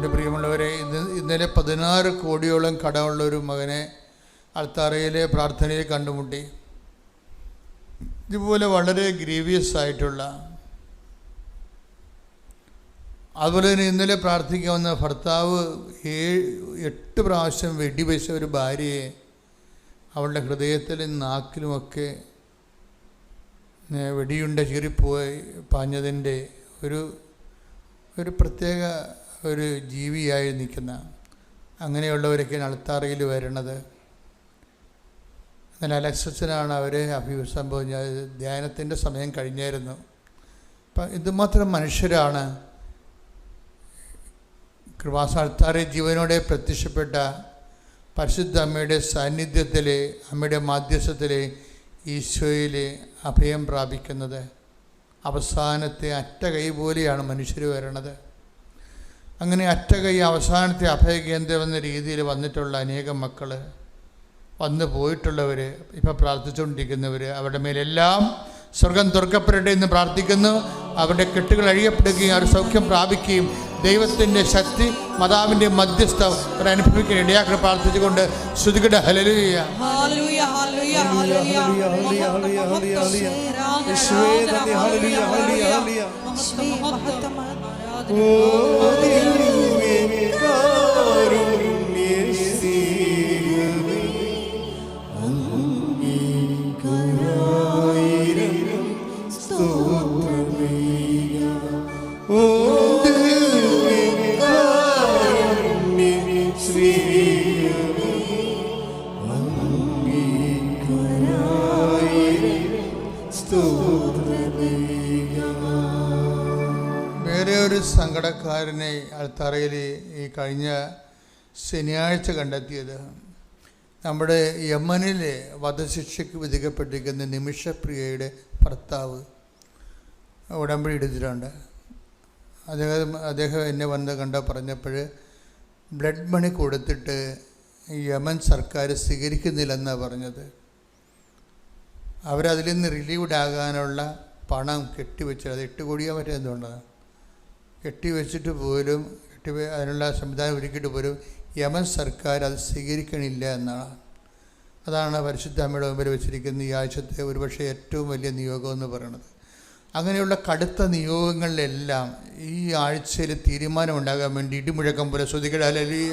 എൻ്റെ പ്രിയമുള്ളവരെ, ഇന്നലെ 16 കോടിയോളം കടമുള്ളൊരു മകനെ അൾത്താരയിലെ പ്രാർത്ഥനയിൽ കണ്ടുമുട്ടി. ഇതുപോലെ വളരെ ഗ്രീവിയസ് ആയിട്ടുള്ള, അതുപോലെ തന്നെ ഇന്നലെ പ്രാർത്ഥിക്കാൻ വന്ന ഭർത്താവ് 8 പ്രാവശ്യം വെടിവെച്ച ഒരു ഭാര്യയെ അവളുടെ ഹൃദയത്തിലും നാക്കിലുമൊക്കെ വെടിയുണ്ട ചീറിപ്പോയി പാഞ്ഞതിൻ്റെ ഒരു പ്രത്യേക ഒരു ജീവിയായി നിൽക്കുന്ന അങ്ങനെയുള്ളവരൊക്കെയാണ് അൾത്താരയിൽ വരണത്. എന്നാൽ അലക്സച്ചനാണ് അവരെ അഭിസംബോധന ചെയ്തത്. ധ്യാനത്തിൻ്റെ സമയം കഴിഞ്ഞായിരുന്നു. അപ്പം ഇതുമാത്രം മനുഷ്യരാണ് കൃപാസ അൾത്താര ജീവനോടെ പ്രത്യക്ഷപ്പെട്ട പരിശുദ്ധ അമ്മയുടെ സാന്നിധ്യത്തിൽ, അമ്മയുടെ മാധ്യസ്ഥത്തിൽ ഈശോയിൽ അഭയം പ്രാപിക്കുന്നത്. അവസാനത്തെ അറ്റ കൈ പോലെയാണ് മനുഷ്യർ വരണത്. അങ്ങനെ അറ്റ കൈ, അവസാനത്തെ അഭയകേന്ദ്രം എന്ന രീതിയിൽ വന്നിട്ടുള്ള അനേകം മക്കൾ, വന്നു പോയിട്ടുള്ളവർ, ഇപ്പം പ്രാർത്ഥിച്ചുകൊണ്ടിരിക്കുന്നവർ, അവരുടെ മേലെല്ലാം സ്വർഗം തുറക്കപ്പെടട്ടെ എന്ന് പ്രാർത്ഥിക്കുന്നു. അവരുടെ കെട്ടുകൾ അഴിയപ്പെടുകയും അവർ സൗഖ്യം പ്രാപിക്കുകയും ദൈവത്തിൻ്റെ ശക്തി, മാതാവിൻ്റെ മധ്യസ്ഥ അവർ അനുഭവിക്കാൻ ഇടയാക്കി പ്രാർത്ഥിച്ചുകൊണ്ട് ശ്രുതികട ഹല്ലേലൂയ. വേറെ ഒരു സങ്കടക്കാരനെ അൾത്താരയിൽ ഈ കഴിഞ്ഞ ശനിയാഴ്ച കണ്ടെത്തിയത് നമ്മുടെ യമനിലെ വധശിക്ഷയ്ക്ക് വിധിക്കപ്പെട്ടിരിക്കുന്ന നിമിഷപ്രിയയുടെ ഭർത്താവ് ഉടമ്പടി എടുത്തിട്ടുണ്ട്. അദ്ദേഹം എന്നെ വന്ന് പറഞ്ഞപ്പോൾ ബ്ലഡ് മണി കൊടുത്തിട്ട് യമൻ സർക്കാർ സ്വീകരിക്കുന്നില്ലെന്നാണ് പറഞ്ഞത്. അവരതിൽ നിന്ന് റിലീവ്ഡ് ആകാനുള്ള പണം കെട്ടിവെച്ചത്, അത് 8 കോടിയോ മറ്റേ എന്തുകൊണ്ടാണ് കെട്ടിവെച്ചിട്ട് പോലും, അതിനുള്ള സംവിധാനം ഒരുക്കിയിട്ട് പോലും യമൻ സർക്കാർ അത് സ്വീകരിക്കണില്ല എന്നാണ്. അതാണ് പരിശുദ്ധ അമ്മയുടെ മുമ്പിൽ വെച്ചിരിക്കുന്ന ഈ ആഴ്ചത്തെ ഒരുപക്ഷെ ഏറ്റവും വലിയ നിയോഗം എന്ന് പറയുന്നത്. അങ്ങനെയുള്ള കടുത്ത നിയോഗങ്ങളിലെല്ലാം ഈ ആഴ്ചയിൽ തീരുമാനമുണ്ടാകാൻ വേണ്ടി ഇടിമുഴക്കം പോലെ ശ്രുതികട ഹല്ലേലൂയ.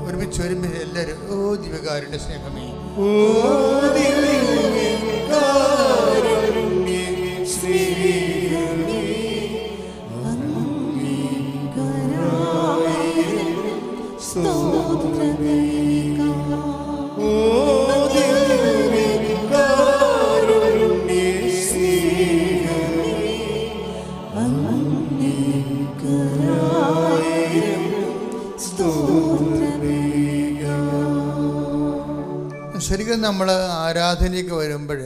ഒരുമിച്ച് എല്ലാവരും ഓ ദിവ്യകാരുണ്യ സ്നേഹമേ, ഓ ശരിക്കും നമ്മൾ ആരാധനയ്ക്ക് വരുമ്പോൾ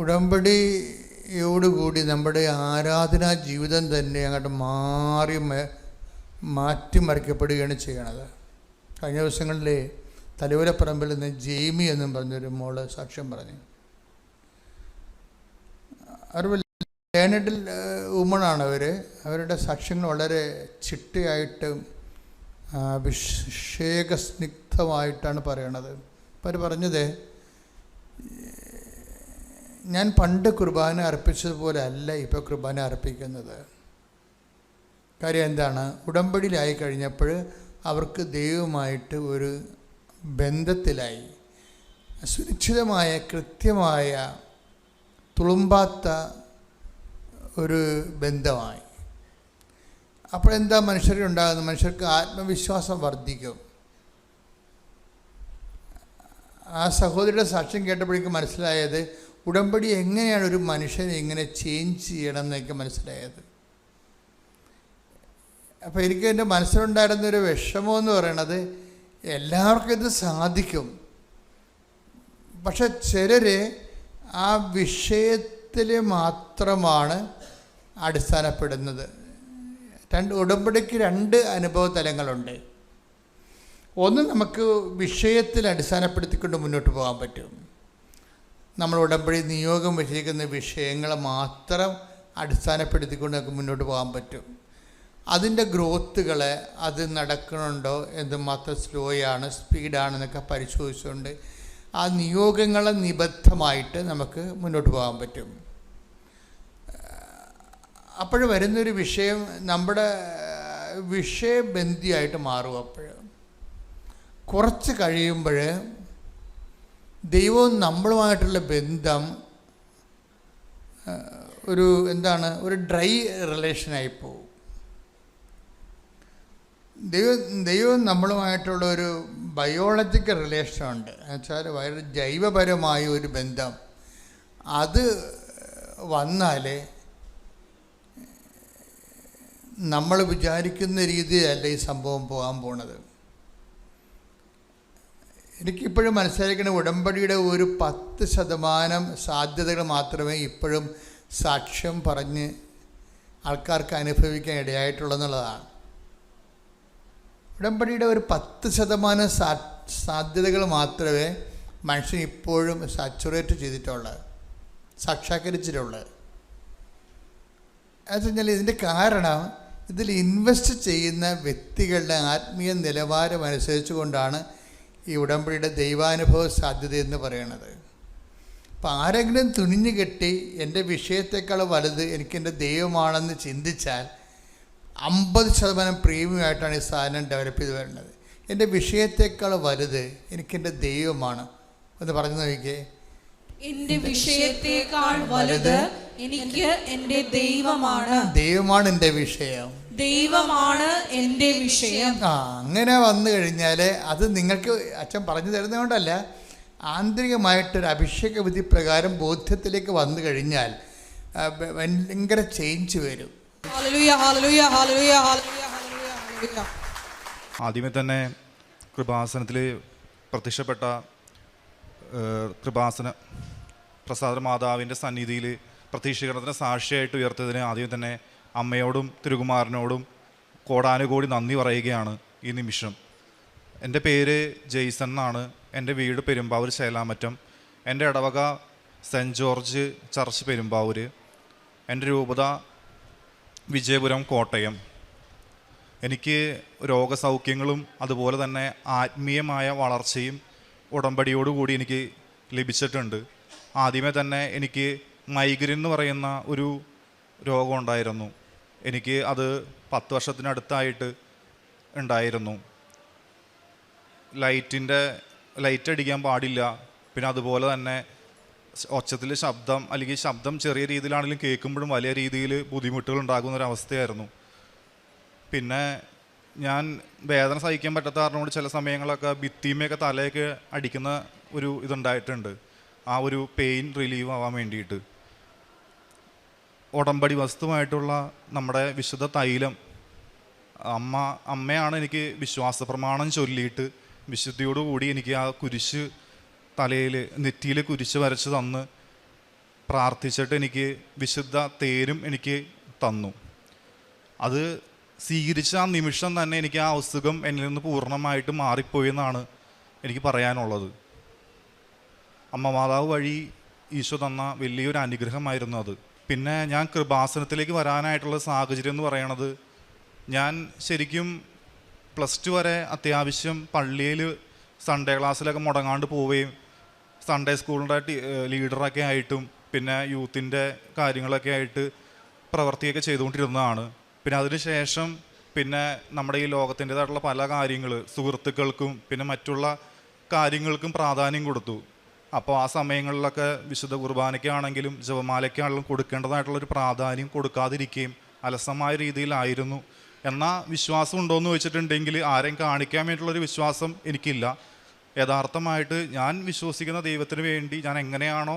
ഉടമ്പടിയോടുകൂടി നമ്മുടെ ആരാധനാ ജീവിതം തന്നെ അങ്ങോട്ട് മാറ്റിമറിക്കപ്പെടുകയാണ് ചെയ്യണത്. കഴിഞ്ഞ ദിവസങ്ങളിൽ തലയോലപ്പറമ്പിൽ നിന്ന് ജെയ്മി എന്നും പറഞ്ഞൊരു മോള് സാക്ഷ്യം പറഞ്ഞു. അവർ ലേണഡ് വുമണാണ്. അവരുടെ സാക്ഷ്യങ്ങൾ വളരെ ചിട്ടയായിട്ടും അഭിഷേകസ്നിഗ്ധമായിട്ടാണ് പറയണത്. അപ്പോൾ അവർ പറഞ്ഞത്, ഞാൻ പണ്ട് കുർബാന അർപ്പിച്ചതുപോലെ അല്ല ഇപ്പോൾ കുർബാന അർപ്പിക്കുന്നത്. കാര്യം എന്താണ്? ഉടമ്പടിയിലായി കഴിഞ്ഞപ്പോൾ അവർക്ക് ദൈവമായിട്ട് ഒരു ബന്ധത്തിലായി, സുരക്ഷിതമായ, കൃത്യമായ, തുളുമ്പാത്ത ഒരു ബന്ധമായി. അപ്പോഴെന്താ മനുഷ്യരുണ്ടാകുന്നത്? മനുഷ്യർക്ക് ആത്മവിശ്വാസം വർദ്ധിക്കും. ആ സഹോദരിയുടെ സാക്ഷ്യം കേട്ടപ്പോഴേക്കും മനസ്സിലായത് ഉടമ്പടി എങ്ങനെയാണ് ഒരു മനുഷ്യനെ ഇങ്ങനെ ചേഞ്ച് ചെയ്യണം എന്നൊക്കെ മനസ്സിലായത്. അപ്പോൾ എനിക്ക് എൻ്റെ മനസ്സിലുണ്ടായിരുന്നൊരു വിഷമമെന്ന് പറയണത്, എല്ലാവർക്കും ഇത് സാധിക്കും, പക്ഷെ ചിലർ ആ വിഷയത്തിൽ മാത്രമാണ് അടിസ്ഥാനപ്പെടുന്നത്. ഉടമ്പടിക്ക് രണ്ട് അനുഭവ തലങ്ങളുണ്ട്. ഒന്ന്, നമുക്ക് വിഷയത്തിൽ അടിസ്ഥാനപ്പെടുത്തിക്കൊണ്ട് മുന്നോട്ട് പോകാൻ പറ്റും. നമ്മൾ ഉടമ്പടി നിയോഗം വെച്ചിരിക്കുന്ന വിഷയങ്ങൾ മാത്രം അടിസ്ഥാനപ്പെടുത്തിക്കൊണ്ട് നമുക്ക് മുന്നോട്ട് പോകാൻ പറ്റും. അതിൻ്റെ ഗ്രോത്തുകൾ അത് നടക്കണുണ്ടോ, എന്തുമാത്രം സ്ലോയാണ് സ്പീഡാണെന്നൊക്കെ പരിശോധിച്ചുകൊണ്ട് ആ നിയോഗങ്ങളെ നിബദ്ധമായിട്ട് നമുക്ക് മുന്നോട്ട് പോകാൻ പറ്റും. അപ്പോൾ വരുന്നൊരു വിഷയം നമ്മുടെ വിഷയബന്ധിയായിട്ട് മാറും. അപ്പോൾ കുറച്ച് കഴിയുമ്പോൾ ദൈവവും നമ്മളുമായിട്ടുള്ള ബന്ധം ഒരു ഡ്രൈ റിലേഷനായി പോകും. ദൈവം നമ്മളുമായിട്ടുള്ള ഒരു ബയോളജിക്കൽ റിലേഷനുണ്ട്. എന്നുവെച്ചാൽ വളരെ ജൈവപരമായ ഒരു ബന്ധം. അത് വന്നാൽ നമ്മൾ വിചാരിക്കുന്ന രീതിയിലല്ല ഈ സംഭവം പോകാൻ പോണത്. എനിക്കിപ്പോഴും മനസ്സിലാക്കുന്ന ഉടമ്പടിയുടെ ഒരു 10% സാധ്യതകൾ മാത്രമേ ഇപ്പോഴും സാക്ഷ്യം പറഞ്ഞ് ആൾക്കാർക്ക് അനുഭവിക്കാൻ ഇടയായിട്ടുള്ളതെന്നുള്ളതാണ്. ഉടമ്പടിയുടെ ഒരു 10% സാധ്യതകൾ മാത്രമേ മനുഷ്യൻ ഇപ്പോഴും സാച്ചുറേറ്റ് ചെയ്തിട്ടുള്ളത്, സാക്ഷാത്കരിച്ചിട്ടുള്ളത്. എന്ന് വെച്ച് കഴിഞ്ഞാൽ ഇതിൻ്റെ കാരണം ഇതിൽ ഇൻവെസ്റ്റ് ചെയ്യുന്ന വ്യക്തികളുടെ ആത്മീയ നിലവാരം അനുസരിച്ച് കൊണ്ടാണ് ഈ ഉടമ്പടിയുടെ ദൈവാനുഭവ സാധ്യത എന്ന് പറയുന്നത്. അപ്പം ആരെങ്കിലും തുണിഞ്ഞു കെട്ടി എൻ്റെ വിഷയത്തെക്കാൾ വലുത് എനിക്കെൻ്റെ ദൈവമാണെന്ന് ചിന്തിച്ചാൽ 50% പ്രീമിയം ആയിട്ടാണ് ഈ സാധനം ഡെവലപ്പ് ചെയ്ത് വരുന്നത്. എൻ്റെ വിഷയത്തെക്കാൾ വലുത് എനിക്കെൻ്റെ ദൈവമാണ് എന്ന് പറഞ്ഞു നോക്കിയേ. എൻ്റെ വിഷയത്തെക്കാൾ വലുത് എനിക്ക് എൻ്റെ ദൈവമാണ്. ദൈവമാണ് എൻ്റെ വിഷയം, ദൈവമാണ് എൻ്റെ വിഷയം. അങ്ങനെ വന്നു കഴിഞ്ഞാൽ അത് നിങ്ങൾക്ക് അച്ഛൻ പറഞ്ഞു തരുന്നതുകൊണ്ടല്ല, ആന്തരികമായിട്ടൊരു അഭിഷേക വിധി പ്രകാരം ബോധ്യത്തിലേക്ക് വന്നു കഴിഞ്ഞാൽ ഭയങ്കര ചേഞ്ച് വരും. ആദ്യമേ തന്നെ കൃപാസനത്തിൽ പ്രത്യക്ഷപ്പെട്ട കൃപാസന പ്രസാദ മാതാവിൻ്റെ സന്നിധിയിൽ പ്രത്യക്ഷീകരണത്തിന് സാക്ഷിയായിട്ട് ഉയർത്തിയതിന് ആദ്യം തന്നെ അമ്മയോടും തിരുകുമാരനോടും കോടാനുകോടി നന്ദി പറയുകയാണ് ഈ നിമിഷം. എൻ്റെ പേര് ജെയ്സൺ എന്നാണ്. എൻ്റെ വീട് പെരുമ്പാവൂർ ചേലാമറ്റം. എൻ്റെ ഇടവക സെൻറ്റ് ജോർജ് ചർച്ച് പെരുമ്പാവൂർ. എൻ്റെ രൂപത വിജയപുരം കോട്ടയം. എനിക്ക് രോഗസൗഖ്യങ്ങളും അതുപോലെ തന്നെ ആത്മീയമായ വളർച്ചയും ഉടമ്പടിയോടുകൂടി എനിക്ക് ലഭിച്ചിട്ടുണ്ട്. ആദ്യമേ തന്നെ എനിക്ക് മൈഗ്രെയിൻ എന്ന് പറയുന്ന ഒരു രോഗം ഉണ്ടായിരുന്നു. എനിക്ക് അത് 10 വർഷത്തിനടുത്തായിട്ട് ഉണ്ടായിരുന്നു. ലൈറ്റ് അടിക്കാൻ പാടില്ല. പിന്നെ അതുപോലെ തന്നെ ഒച്ചത്തിൽ ശബ്ദം, അല്ലെങ്കിൽ ശബ്ദം ചെറിയ രീതിയിലാണെങ്കിലും കേൾക്കുമ്പോഴും വലിയ രീതിയിൽ ബുദ്ധിമുട്ടുകൾ ഉണ്ടാകുന്നൊരവസ്ഥയായിരുന്നു. പിന്നെ ഞാൻ വേദന സഹിക്കാൻ പറ്റാത്ത കാരണം കൊണ്ട് ചില സമയങ്ങളൊക്കെ ഭിത്തിമയൊക്കെ തലയൊക്കെ അടിക്കുന്ന ഒരു ഇതുണ്ടായിട്ടുണ്ട്. ആ ഒരു പെയിൻ റിലീവ് ആവാൻ വേണ്ടിയിട്ട് ഉടമ്പടി വസ്തുവായിട്ടുള്ള നമ്മുടെ വിശുദ്ധ തൈലം അമ്മയാണ് എനിക്ക് വിശ്വാസ പ്രമാണം ചൊല്ലിയിട്ട് വിശുദ്ധിയോടുകൂടി എനിക്ക് ആ കുരിശ് നെറ്റിയിൽ കുരിശ് വരച്ച് തന്ന് പ്രാർത്ഥിച്ചിട്ട് എനിക്ക് വിശുദ്ധ തേരും എനിക്ക് തന്നു. അത് സ്വീകരിച്ച ആ നിമിഷം തന്നെ എനിക്ക് ആ അസുഖം എന്നിൽ നിന്ന് പൂർണ്ണമായിട്ട് മാറിപ്പോയി എന്നാണ് എനിക്ക് പറയാനുള്ളത്. അമ്മ മാതാവ് വഴി ഈശോ തന്ന വലിയൊരു അനുഗ്രഹമായിരുന്നു അത്. പിന്നെ ഞാൻ കൃപാസനത്തിലേക്ക് വരാനായിട്ടുള്ള സാഹചര്യം എന്ന് പറയണത്, ഞാൻ ശരിക്കും +2 വരെ അത്യാവശ്യം പള്ളിയിൽ സൺഡേ ക്ലാസ്സിലൊക്കെ മുടങ്ങാണ്ട് പോവുകയും സൺഡേ സ്കൂളിൻ്റെ ലീഡറൊക്കെ ആയിട്ടും പിന്നെ യൂത്തിൻ്റെ കാര്യങ്ങളൊക്കെ ആയിട്ട് പ്രവർത്തിയൊക്കെ ചെയ്തുകൊണ്ടിരുന്നതാണ്. പിന്നെ അതിന് ശേഷം പിന്നെ നമ്മുടെ ഈ ലോകത്തിൻ്റേതായിട്ടുള്ള പല കാര്യങ്ങൾ, സുഹൃത്തുക്കൾക്കും പിന്നെ മറ്റുള്ള കാര്യങ്ങൾക്കും പ്രാധാന്യം കൊടുത്തു. അപ്പോൾ ആ സമയങ്ങളിലൊക്കെ വിശുദ്ധ കുർബാനയ്ക്കാണെങ്കിലും ജപമാലയ്ക്കാണെങ്കിലും കൊടുക്കേണ്ടതായിട്ടുള്ളൊരു പ്രാധാന്യം കൊടുക്കാതിരിക്കുകയും അലസമായ രീതിയിലായിരുന്നു. എന്നാൽ വിശ്വാസം ഉണ്ടോയെന്ന് ചോദിച്ചിട്ടുണ്ടെങ്കിൽ ആരെയും കാണിക്കാൻ വേണ്ടിയിട്ടുള്ളൊരു വിശ്വാസം എനിക്കില്ല. യഥാർത്ഥമായിട്ട് ഞാൻ വിശ്വസിക്കുന്ന ദൈവത്തിന് വേണ്ടി ഞാൻ എങ്ങനെയാണോ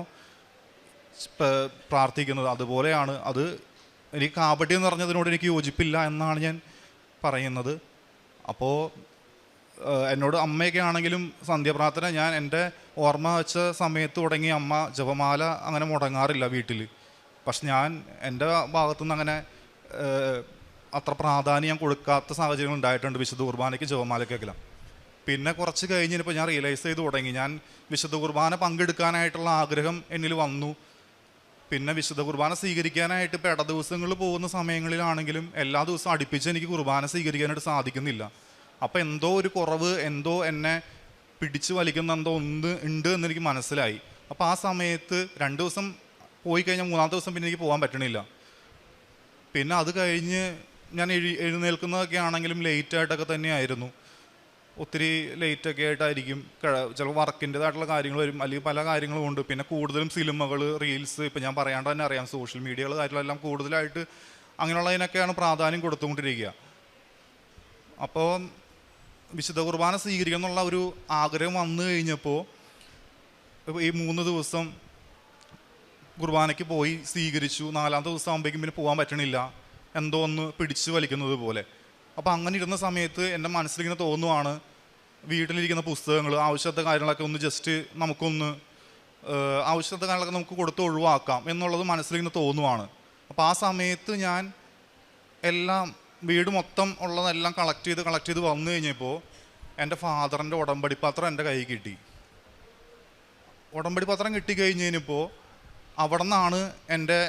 പ്രാർത്ഥിക്കുന്നത് അതുപോലെയാണ് അത്. എനിക്ക് കാപട്യം എന്ന് പറഞ്ഞതിനോട് എനിക്ക് യോജിപ്പില്ല എന്നാണ് ഞാൻ പറയുന്നത്. അപ്പോൾ എന്നോട് അമ്മയൊക്കെ ആണെങ്കിലും സന്ധ്യാപ്രാർത്ഥന ഞാൻ എൻ്റെ ഓർമ്മ വെച്ച സമയത്ത് തുടങ്ങി അമ്മ ജപമാല അങ്ങനെ മുടങ്ങാറില്ല വീട്ടിൽ. പക്ഷെ ഞാൻ എൻ്റെ ഭാഗത്തുനിന്ന് അങ്ങനെ അത്ര പ്രാധാന്യം കൊടുക്കാത്ത സാഹചര്യങ്ങൾ ഉണ്ടായിട്ടുണ്ട് വിശുദ്ധ കുർബാനയ്ക്ക് ജപമാലയ്ക്കെല്ലാം. പിന്നെ കുറച്ച് കഴിഞ്ഞപ്പോൾ ഞാൻ റിയലൈസ് ചെയ്ത് തുടങ്ങി, ഞാൻ വിശുദ്ധ കുർബാന പങ്കെടുക്കാനായിട്ടുള്ള ആഗ്രഹം എന്നിൽ വന്നു. പിന്നെ വിശുദ്ധ കുർബാന സ്വീകരിക്കാനായിട്ട് ഇപ്പോൾ ഇട ദിവസങ്ങളിൽ പോകുന്ന സമയങ്ങളിലാണെങ്കിലും എല്ലാ ദിവസവും അടുപ്പിച്ച് എനിക്ക് കുർബാന സ്വീകരിക്കാനായിട്ട് സാധിക്കുന്നില്ല. അപ്പോൾ എന്തോ ഒരു കുറവ്, എന്തോ എന്നെ പിടിച്ചു വലിക്കുന്ന എന്തോ ഉണ്ട് എന്നെനിക്ക് മനസ്സിലായി. അപ്പോൾ ആ സമയത്ത് 2 ദിവസം പോയി കഴിഞ്ഞാൽ 3-ാമത്തെ ദിവസം പിന്നെ എനിക്ക് പോകാൻ പറ്റണില്ല. പിന്നെ അത് കഴിഞ്ഞ് ഞാൻ എഴുന്നേൽക്കുന്നതൊക്കെ ആണെങ്കിലും ലേറ്റായിട്ടൊക്കെ തന്നെയായിരുന്നു. ഒത്തിരി ലേറ്റൊക്കെ ആയിട്ടായിരിക്കും. ചിലപ്പോൾ വർക്കിൻ്റെതായിട്ടുള്ള കാര്യങ്ങൾ വരും, അല്ലെങ്കിൽ പല കാര്യങ്ങളും ഉണ്ട്. പിന്നെ കൂടുതലും സിനിമകൾ, റീൽസ്, ഇപ്പം ഞാൻ പറയാണ്ട് തന്നെ അറിയാം, സോഷ്യൽ മീഡിയകൾ കാര്യങ്ങളെല്ലാം കൂടുതലായിട്ട് അങ്ങനെയുള്ളതിനൊക്കെയാണ് പ്രാധാന്യം കൊടുത്തുകൊണ്ടിരിക്കുക. അപ്പോൾ വിശുദ്ധ കുർബാന സ്വീകരിക്കണം എന്നുള്ള ഒരു ആഗ്രഹം വന്നു കഴിഞ്ഞപ്പോൾ ഈ 3 ദിവസം കുർബാനയ്ക്ക് പോയി സ്വീകരിച്ചു. 4-ാമത്തെ ദിവസം ആകുമ്പോഴേക്കും പിന്നെ പോകാൻ പറ്റണില്ല, എന്തോ ഒന്ന് പിടിച്ചു വലിക്കുന്നത് പോലെ. അപ്പോൾ അങ്ങനെ ഇരുന്ന സമയത്ത് എൻ്റെ മനസ്സിലിങ്ങനെ തോന്നുവാണ്, വീട്ടിലിരിക്കുന്ന പുസ്തകങ്ങൾ, ആവശ്യത്തെ കാര്യങ്ങളൊക്കെ ഒന്ന് ജസ്റ്റ് നമുക്കൊന്ന് ആവശ്യത്തെ കാര്യങ്ങളൊക്കെ നമുക്ക് കൊടുത്ത് ഒഴിവാക്കാം എന്നുള്ളത് മനസ്സിലിങ്ങനെ തോന്നുവാണ്. അപ്പോൾ ആ സമയത്ത് ഞാൻ എല്ലാം വീട് മൊത്തം ഉള്ളതെല്ലാം കളക്ട് ചെയ്ത് വന്നു കഴിഞ്ഞപ്പോൾ എൻ്റെ ഫാദറിൻ്റെ ഉടമ്പടി പത്രം എൻ്റെ കയ്യിൽ കിട്ടി. ഉടമ്പടി പത്രം കിട്ടിക്കഴിഞ്ഞപ്പോൾ അവിടെ നിന്നാണ് എൻ്റെ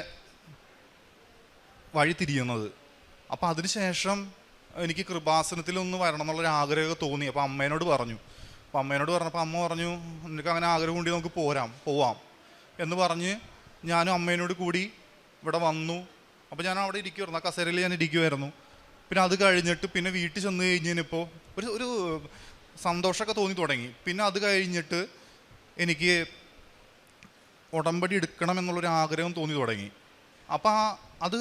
വഴി തിരിയുന്നത്. അപ്പോൾ അതിനുശേഷം എനിക്ക് കൃപാസനത്തിലൊന്ന് വരണം എന്നുള്ളൊരു ആഗ്രഹമൊക്കെ തോന്നി. അപ്പോൾ അമ്മേനോട് പറഞ്ഞു. അപ്പോൾ അമ്മേനോട് പറഞ്ഞപ്പോൾ അമ്മ പറഞ്ഞു, നിനക്ക് അങ്ങനെ ആഗ്രഹം ഉണ്ടെങ്കിൽ നമുക്ക് പോവാം എന്ന് പറഞ്ഞ് ഞാനും അമ്മേനോട് കൂടി ഇവിടെ വന്നു. അപ്പോൾ ഞാൻ അവിടെ ഇരിക്കുമായിരുന്നു, ആ കസേരയിൽ ഞാൻ ഇരിക്കുമായിരുന്നു. പിന്നെ അത് കഴിഞ്ഞിട്ട് പിന്നെ വീട്ടിൽ ചെന്ന് കഴിഞ്ഞപ്പോൾ ഒരു സന്തോഷമൊക്കെ തോന്നി തുടങ്ങി. പിന്നെ അത് കഴിഞ്ഞിട്ട് എനിക്ക് ഉടമ്പടി എടുക്കണം എന്നുള്ളൊരു ആഗ്രഹം തോന്നി തുടങ്ങി. അപ്പോൾ അത്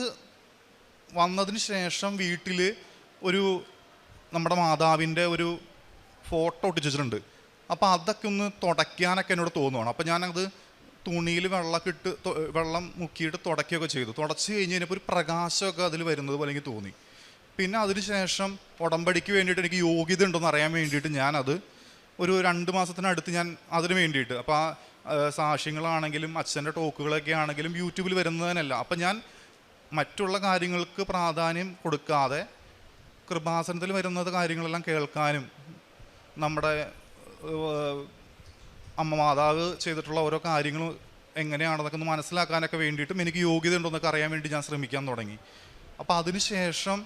വന്നതിന് ശേഷം വീട്ടിൽ നമ്മുടെ മാതാവിൻ്റെ ഒരു ഫോട്ടോ ഒട്ടിച്ചിട്ടുണ്ട്. അപ്പോൾ അതൊക്കെ ഒന്ന് തുടയ്ക്കാനൊക്കെ എന്നോട് തോന്നുവാണ്. അപ്പോൾ ഞാനത് തുണിയിൽ വെള്ളം മുക്കിയിട്ട് തുടയ്ക്കുകയൊക്കെ ചെയ്തു. തുടച്ച് കഴിഞ്ഞ് കഴിഞ്ഞപ്പോൾ ഒരു പ്രകാശമൊക്കെ അതിൽ വരുന്നത് പോലെ എനിക്ക് തോന്നി. പിന്നെ അതിന് ശേഷം ഉടമ്പടിക്ക് വേണ്ടിയിട്ട് എനിക്ക് യോഗ്യത ഉണ്ടോയെന്ന് അറിയാൻ വേണ്ടിയിട്ട് ഞാനത് ഒരു 2 മാസത്തിനടുത്ത് ഞാൻ അതിന് വേണ്ടിയിട്ട്, അപ്പോൾ ആ സാക്ഷ്യങ്ങളാണെങ്കിലും അച്ഛൻ്റെ ടോക്കുകളൊക്കെ ആണെങ്കിലും യൂട്യൂബിൽ വരുന്നതിനല്ല, അപ്പം ഞാൻ മറ്റുള്ള കാര്യങ്ങൾക്ക് പ്രാധാന്യം കൊടുക്കാതെ കൃപാസനത്തിൽ വരുന്നത് കാര്യങ്ങളെല്ലാം കേൾക്കാനും നമ്മുടെ അമ്മ മാതാവ് ചെയ്തിട്ടുള്ള ഓരോ കാര്യങ്ങൾ എങ്ങനെയാണെന്നൊക്കെ ഒന്ന് മനസ്സിലാക്കാനൊക്കെ വേണ്ടിയിട്ടും എനിക്ക് യോഗ്യത ഉണ്ടോയെന്നൊക്കെ അറിയാൻ വേണ്ടി ഞാൻ ശ്രമിക്കാൻ തുടങ്ങി. അപ്പോൾ അതിനുശേഷം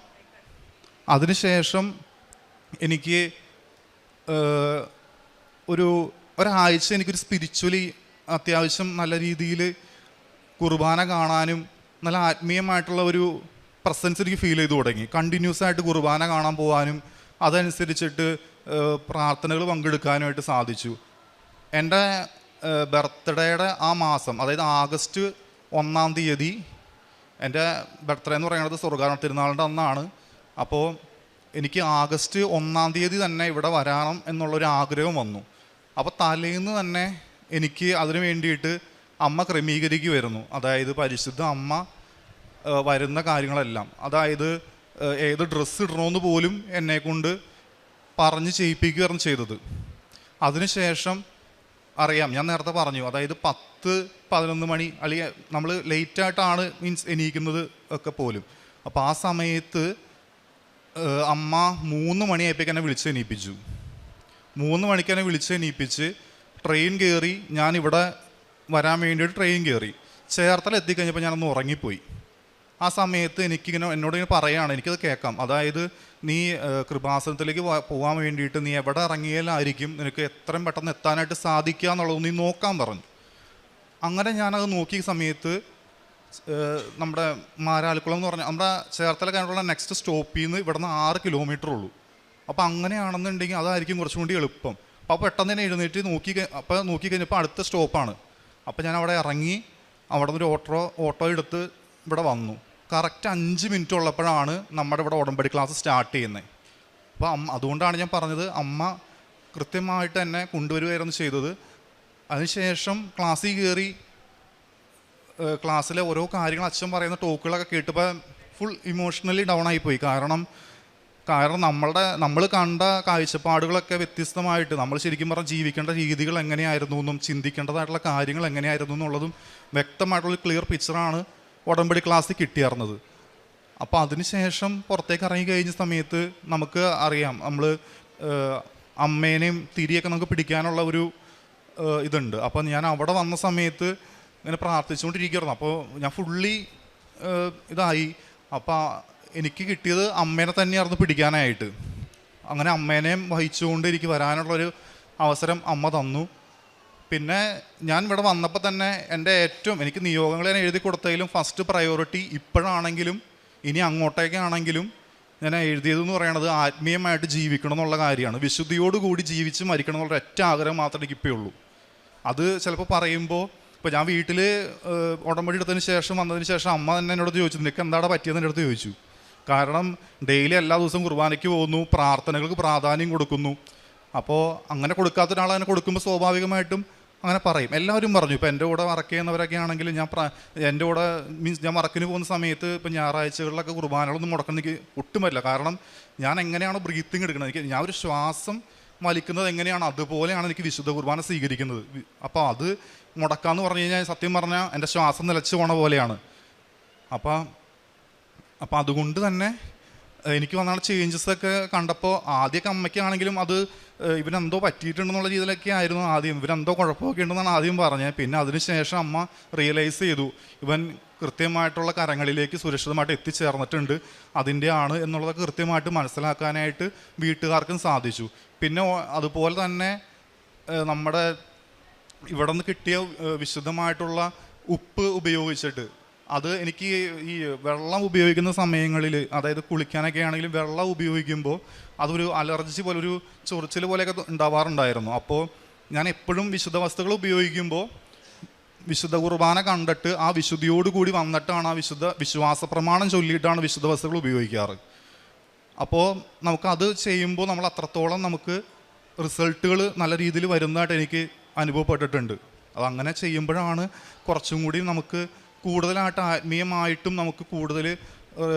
എനിക്ക് ഒരാഴ്ച എനിക്കൊരു സ്പിരിച്വലി അത്യാവശ്യം നല്ല രീതിയിൽ കുർബാന കാണാനും നല്ല ആത്മീയമായിട്ടുള്ള ഒരു പ്രസൻസ് എനിക്ക് ഫീൽ ചെയ്തു തുടങ്ങി. കണ്ടിന്യൂസ് ആയിട്ട് കുർബാന കാണാൻ പോകാനും അതനുസരിച്ചിട്ട് പ്രാർത്ഥനകൾ പങ്കെടുക്കാനുമായിട്ട് സാധിച്ചു. എൻ്റെ ബർത്ത്ഡേയുടെ ആ മാസം, അതായത് ആഗസ്റ്റ് 1-ാം തീയതി, എൻ്റെ ബർത്ത്ഡേ എന്ന് പറയുന്നത് സ്വർഗ്ഗാരോഹണ തിരുനാളിൻ്റെ അന്നാണ്. അപ്പോൾ എനിക്ക് ആഗസ്റ്റ് 1-ാം തീയതി തന്നെ ഇവിടെ വരണം എന്നുള്ളൊരു ആഗ്രഹം വന്നു. അപ്പോൾ തലേന്ന് തന്നെ എനിക്ക് അതിന് വേണ്ടിയിട്ട് അമ്മ ക്രമീകരിക്കുമായിരുന്നു. അതായത് പരിശുദ്ധ അമ്മ വരുന്ന കാര്യങ്ങളെല്ലാം, അതായത് ഏത് ഡ്രസ്സ് ഇടണമെന്ന് പോലും എന്നെക്കൊണ്ട് പറഞ്ഞ് ചെയ്യിപ്പിക്കുകയായിരുന്നു ചെയ്തത്. അതിനുശേഷം അറിയാം, ഞാൻ നേരത്തെ പറഞ്ഞു, അതായത് 10-11 മണി, അല്ലെങ്കിൽ നമ്മൾ ലേറ്റായിട്ടാണ് എണീക്കുന്നത് ഒക്കെ പോലും. അപ്പോൾ ആ സമയത്ത് അമ്മ 3 മണിയായപ്പോഴേക്ക് എന്നെ വിളിച്ചെണീപ്പിച്ചു. 3 മണിക്ക് എന്നെ വിളിച്ചെണീപ്പിച്ച് ട്രെയിൻ കയറി. ഞാനിവിടെ വരാൻ വേണ്ടിയിട്ട് ട്രെയിൻ കയറി. ചേർത്തല എത്തിക്കഴിഞ്ഞപ്പോൾ ഞാനൊന്ന് ഉറങ്ങിപ്പോയി. ആ സമയത്ത് എന്നോടിങ്ങനെ പറയുകയാണ്, എനിക്കത് കേൾക്കാം, അതായത് നീ കൃപാസനത്തിലേക്ക് പോകാൻ വേണ്ടിയിട്ട് നീ എവിടെ ഇറങ്ങിയാലായിരിക്കും നിനക്ക് എത്രയും പെട്ടെന്ന് എത്താനായിട്ട് സാധിക്കുക എന്നുള്ളത് നീ നോക്കാൻ പറഞ്ഞു. അങ്ങനെ ഞാനത് നോക്കിയ സമയത്ത് നമ്മുടെ മാരാലിക്കുളം എന്ന് പറഞ്ഞാൽ നമ്മുടെ ചേർത്തല കഴിഞ്ഞുള്ള നെക്സ്റ്റ് സ്റ്റോപ്പിൽ നിന്ന് ഇവിടുന്ന് 6 കിലോമീറ്റർ ഉള്ളൂ. അപ്പോൾ അങ്ങനെയാണെന്നുണ്ടെങ്കിൽ അതായിരിക്കും കുറച്ചും കൂടി എളുപ്പം. അപ്പോൾ പെട്ടെന്ന് തന്നെ എഴുന്നേറ്റ് നോക്കിക്കഴിഞ്ഞപ്പോൾ അടുത്ത സ്റ്റോപ്പാണ്. അപ്പോൾ ഞാൻ അവിടെ ഇറങ്ങി, അവിടെ നിന്ന് ഒരു ഓട്ടോ എടുത്ത് ഇവിടെ വന്നു. കറക്റ്റ് 5 മിനിറ്റ് ഉള്ളപ്പോഴാണ് നമ്മുടെ ഇവിടെ ഉടമ്പടി ക്ലാസ് സ്റ്റാർട്ട് ചെയ്യുന്നത്. അപ്പോൾ അതുകൊണ്ടാണ് ഞാൻ പറഞ്ഞത്, അമ്മ കൃത്യമായിട്ട് എന്നെ കൊണ്ടുവരികയായിരുന്നു ചെയ്തത്. അതിനുശേഷം ക്ലാസ്സിൽ കയറി ക്ലാസ്സിലെ ഓരോ കാര്യങ്ങൾ അച്ഛൻ പറയുന്ന ടോക്കുകളൊക്കെ കേട്ടപ്പോൾ ഫുൾ ഇമോഷണലി ഡൗൺ ആയിപ്പോയി. കാരണം കാരണം നമ്മൾ കണ്ട കാഴ്ചപ്പാടുകളൊക്കെ വ്യത്യസ്തമായിട്ട് നമ്മൾ ശരിക്കും പറഞ്ഞാൽ ജീവിക്കേണ്ട രീതികൾ എങ്ങനെയായിരുന്നു എന്നും ചിന്തിക്കേണ്ടതായിട്ടുള്ള കാര്യങ്ങൾ എങ്ങനെയായിരുന്നു എന്നുള്ളതും വ്യക്തമായിട്ടുള്ള ക്ലിയർ പിക്ചറാണ് ഉടമ്പടി ക്ലാസ്സിൽ കിട്ടിയിരുന്നത്. അപ്പോൾ അതിനുശേഷം പുറത്തേക്ക് ഇറങ്ങി കഴിഞ്ഞ സമയത്ത് നമുക്ക് അറിയാം, നമ്മൾ അമ്മേനെയും തിരിയൊക്കെ നമുക്ക് പിടിക്കാനുള്ള ഒരു ഇതുണ്ട്. അപ്പോൾ ഞാൻ അവിടെ വന്ന സമയത്ത് ഇങ്ങനെ പ്രാർത്ഥിച്ചുകൊണ്ടിരിക്കുകയായിരുന്നു. അപ്പോൾ ഞാൻ ഫുള്ളി ഇതായി. അപ്പോൾ എനിക്ക് കിട്ടിയത് അമ്മേനെ തന്നെയായിരുന്നു പിടിക്കാനായിട്ട്. അങ്ങനെ അമ്മേനെയും വഹിച്ചുകൊണ്ട് എനിക്ക് വരാനുള്ളൊരു അവസരം അമ്മ തന്നു. പിന്നെ ഞാൻ ഇവിടെ വന്നപ്പോൾ തന്നെ എൻ്റെ എനിക്ക് നിയോഗങ്ങൾ ഞാൻ എഴുതി കൊടുത്തതിലും ഫസ്റ്റ് പ്രയോറിറ്റി ഇപ്പോഴാണെങ്കിലും ഇനി അങ്ങോട്ടേക്കാണെങ്കിലും ഞാൻ എഴുതിയതെന്ന് പറയണത് ആത്മീയമായിട്ട് ജീവിക്കണം എന്നുള്ള കാര്യമാണ്. വിശുദ്ധിയോടുകൂടി ജീവിച്ച് മരിക്കണം എന്നുള്ള ഒറ്റ ആഗ്രഹം മാത്രമേ എനിക്കിപ്പോൾ ഉള്ളൂ. അത് ചിലപ്പോൾ പറയുമ്പോൾ ഇപ്പോൾ ഞാൻ വീട്ടിൽ ഉടമ്പടി എടുത്തതിന് ശേഷം വന്നതിന് ശേഷം അമ്മ തന്നെ എന്നോട് ചോദിച്ചു, നിനക്ക് എന്താണ് പറ്റിയതെന്ന് എൻ്റെ അടുത്ത് ചോദിച്ചു. കാരണം ഡെയിലി എല്ലാ ദിവസവും കുർബാനയ്ക്ക് പോകുന്നു, പ്രാർത്ഥനകൾക്ക് പ്രാധാന്യം കൊടുക്കുന്നു. അപ്പോൾ അങ്ങനെ കൊടുക്കാത്ത ഒരാൾ അങ്ങനെ കൊടുക്കുമ്പോൾ സ്വാഭാവികമായിട്ടും അങ്ങനെ പറയും. എല്ലാവരും പറഞ്ഞു. ഇപ്പോൾ എൻ്റെ കൂടെ വർക്ക് ചെയ്യുന്നവരൊക്കെ ആണെങ്കിൽ എൻ്റെ കൂടെ മീൻസ് ഞാൻ വർക്കിന് പോകുന്ന സമയത്ത് ഇപ്പോൾ ഞായറാഴ്ചകളിലൊക്കെ കുർബാനകളൊന്നും മുടക്കണം എനിക്ക് ഒട്ടും പറ്റില്ല. കാരണം ഞാൻ എങ്ങനെയാണോ ബ്രീത്തിങ് എടുക്കുന്നത്, ഞാൻ ഒരു ശ്വാസം വലിക്കുന്നത് എങ്ങനെയാണ് അതുപോലെയാണ് എനിക്ക് വിശുദ്ധ കുർബാന സ്വീകരിക്കുന്നത്. അപ്പോൾ അത് മുടക്കാമെന്ന് പറഞ്ഞു കഴിഞ്ഞാൽ സത്യം പറഞ്ഞാൽ എൻ്റെ ശ്വാസം നിലച്ച് പോണ പോലെയാണ്. അപ്പോൾ അതുകൊണ്ട് തന്നെ എനിക്ക് വന്ന ചേഞ്ചസൊക്കെ കണ്ടപ്പോൾ ആദ്യമൊക്കെ അമ്മയ്ക്കാണെങ്കിലും അത് ഇവനെന്തോ പറ്റിയിട്ടുണ്ടെന്നുള്ള രീതിയിലൊക്കെ ആയിരുന്നു ആദ്യം. ഇവനെന്തോ കുഴപ്പമൊക്കെ ഉണ്ടെന്നാണ് ആദ്യം പറഞ്ഞത്. പിന്നെ അതിനുശേഷം അമ്മ റിയലൈസ് ചെയ്തു ഇവൻ കൃത്യമായിട്ടുള്ള കരങ്ങളിലേക്ക് സുരക്ഷിതമായിട്ട് എത്തിച്ചേർന്നിട്ടുണ്ട്, അതിൻ്റെ ആണ് എന്നുള്ളതൊക്കെ കൃത്യമായിട്ട് മനസ്സിലാക്കാനായിട്ട് വീട്ടുകാർക്കും സാധിച്ചു. പിന്നെ അതുപോലെ തന്നെ നമ്മുടെ ഇവിടെ നിന്ന് കിട്ടിയ വിശുദ്ധമായിട്ടുള്ള ഉപ്പ് ഉപയോഗിച്ചിട്ട് അത് എനിക്ക് ഈ വെള്ളം ഉപയോഗിക്കുന്ന സമയങ്ങളിൽ, അതായത് കുളിക്കാനൊക്കെ ആണെങ്കിലും വെള്ളം ഉപയോഗിക്കുമ്പോൾ അതൊരു അലർജി പോലെ ഒരു ചൊറിച്ചിൽ പോലെയൊക്കെ ഉണ്ടാവാറുണ്ടായിരുന്നു. അപ്പോൾ ഞാൻ എപ്പോഴും വിശുദ്ധ വസ്തുക്കൾ ഉപയോഗിക്കുമ്പോൾ വിശുദ്ധ കുർബാന കണ്ടിട്ട് ആ വിശുദ്ധിയോടുകൂടി വന്നിട്ടാണ് ആ വിശ്വാസ പ്രമാണം ചൊല്ലിയിട്ടാണ് വിശുദ്ധ വസ്തുക്കൾ ഉപയോഗിക്കാറ്. അപ്പോൾ നമുക്കത് ചെയ്യുമ്പോൾ നമ്മൾ അത്രത്തോളം നമുക്ക് റിസൾട്ടുകൾ നല്ല രീതിയിൽ വരുന്നതായിട്ട് എനിക്ക് അനുഭവപ്പെട്ടിട്ടുണ്ട്. അതങ്ങനെ ചെയ്യുമ്പോഴാണ് കുറച്ചും കൂടി നമുക്ക് കൂടുതലായിട്ട് ആത്മീയമായിട്ടും നമുക്ക് കൂടുതൽ